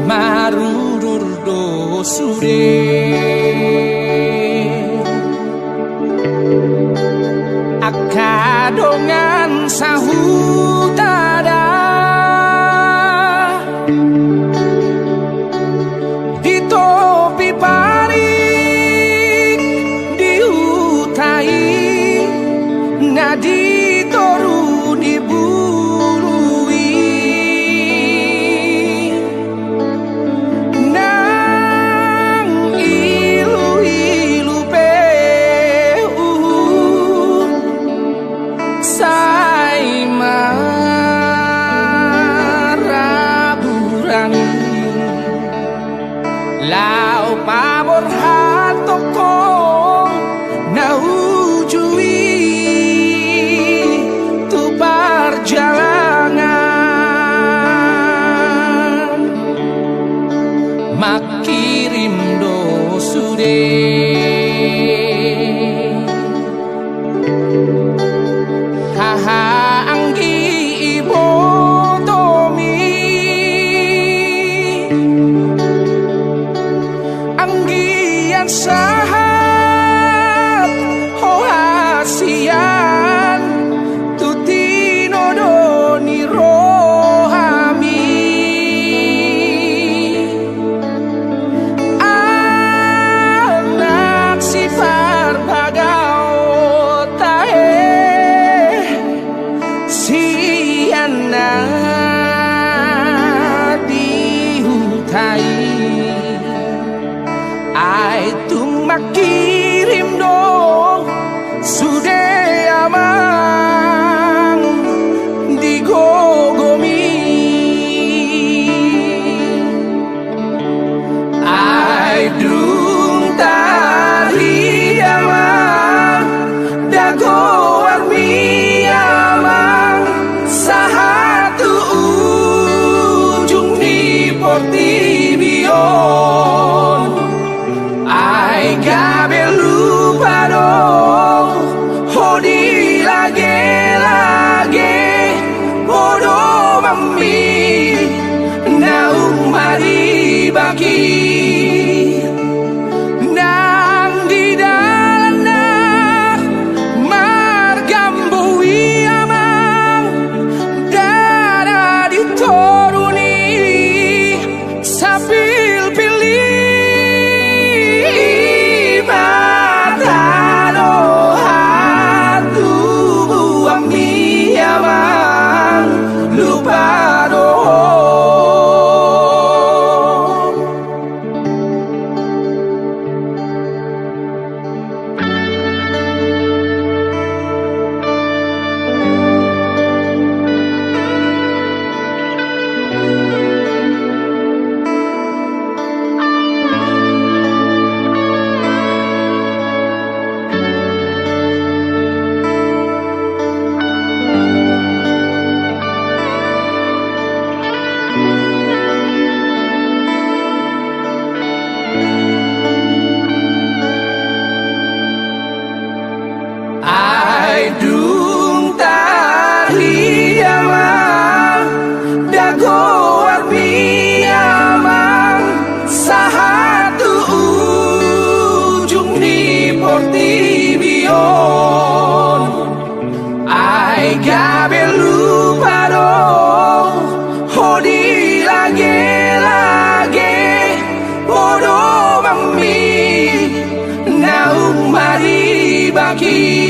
Marururdo sude akadongan sahutada di topi paring diutai nadi toru dibului nang ilu-ilu sai maraburani lau pabor hatoko naujui tu perjalanan makirim dosude haha anggi ibotomi anggian sahat hoasian tutino doni rohami anak sifar bagao tahe siana dihutai ai tung makirim dong sude amang digogomi ai dung tari amang dago armi amang sahatu ujung di Portibion ai gabe lupa dong hodi lage bodoh mami naung mari bagi nang di dalana margambui amang dara ditoruni sapil pilih matano hatu ami amang lupa ai dung tari amang dago armi amang sahatu ujung di Portibion ai gabe lupa dong hodi lage bodoh mami naung mari bagi